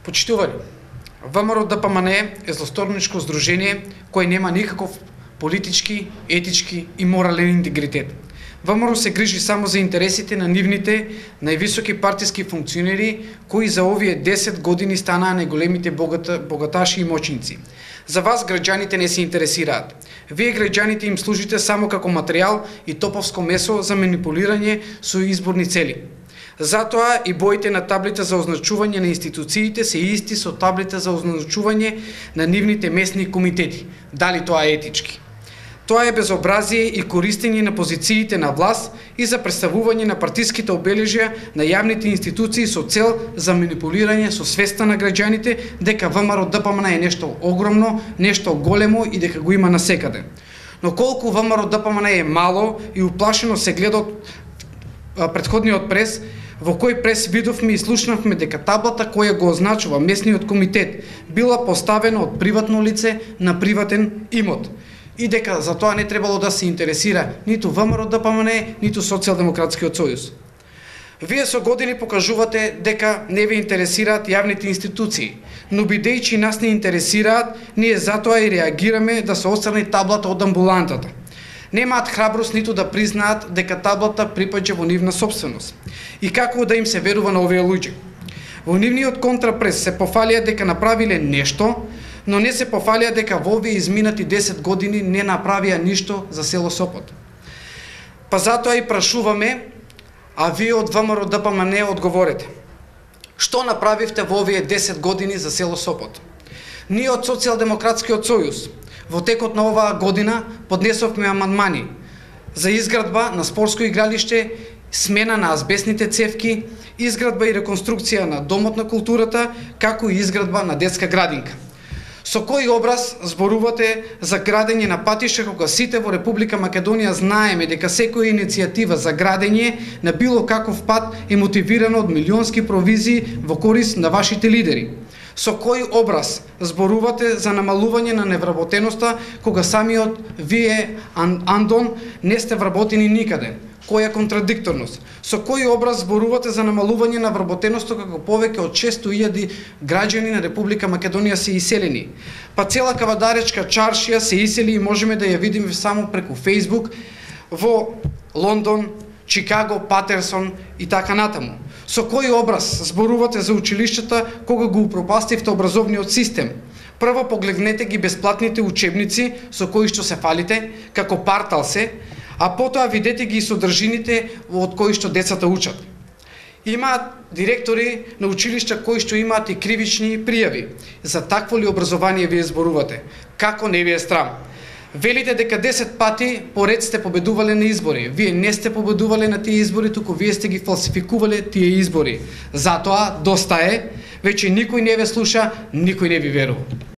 Почитувани, ВМРО-ДПМН е злосторничко здружение кое нема никаков политички, етички и морален интегритет. ВМРО се грижи само за интересите на нивните највисоки партиски функционери кои за овие 10 години станаа најголемите богаташи и мочници. За вас граѓаните не се интересираат. Вие граѓаните им служите само како материјал и топовско месо за манипулирање со изборни цели. Затоа и боите на таблите за означување на институциите се исти со таблите за означување на нивните местни комитети. Дали тоа е етички? Тоа е безобразие и користење на позициите на власт и за представување на партиските обележја на јавните институции со цел за манипулирање со свеста на граѓаните дека ВМРО-ДПМН е нешто огромно, нешто големо и дека го има насекаде. Но колку ВМРО-ДПМН е мало и уплашено се гледа од претходниот прес, во кој прес видовме и слушнавме дека таблата која го означува местниот комитет била поставена од приватно лице на приватен имот и дека за тоа не требало да се интересира ниту ВМРО-ДПМН, ниту Социјалдемократскиот сојуз. Вие со години покажувате дека не ве интересираат јавните институции, но бидејќи нас не интересираат, ние затоа и реагираме да се отстрани таблата од амбулантата. Немаат храброст ниту да признаат дека таблата припаѓа во нивна собственост. И како да им се верува на овие луѓе? Во нивниот контрапрес се пофалија дека направиле нешто, но не се пофалија дека во овие изминати 10 години не направија ништо за село Сопот. Па затоа и прашуваме, а вие од ВМРО-ДПМН одговорете. Што направивте во овие 10 години за село Сопот? Ние од Социјалдемократскиот сојуз во текот на оваа година поднесовме амандмани за изградба на спортско игралиште, смена на азбестните цевки, изградба и реконструкција на Домот на културата, како и изградба на детска градинка. Со кој образ зборувате за градење на патишта кога сите во Република Македонија знаеме дека секоја иницијатива за градење на било каков пат е мотивирана од милионски провизии во корист на вашите лидери? Со кој образ зборувате за намалување на невработеноста кога самиот вие, Андон, не сте вработени никаде? Која контрадикторност? Со кој образ зборувате за намалување на вработеноста како повеќе од 600.000 граѓани на Република Македонија се иселени? Па цела кавадаречка чаршија се isели и можеме да ја видиме само преку Фејсбук во Лондон, Чикаго, Патерсон и така натаму. Со кој образ зборувате за училиштата кога го упропастивте образовниот систем? Прво погледнете ги бесплатните учебници со кои што се фалите, како партал се, а потоа видете ги и содржините од кои што децата учат. Имаат директори на училишта кои што имаат и кривични пријави. За такво ли образование вие зборувате? Како не ви е срам? Велите дека 10 пати поред сте победувале на избори. Вие не сте победувале на тие избори, туку вие сте ги фалсификувале тие избори. Затоа доста е, веќе никој не ве слуша, никој не ви верува.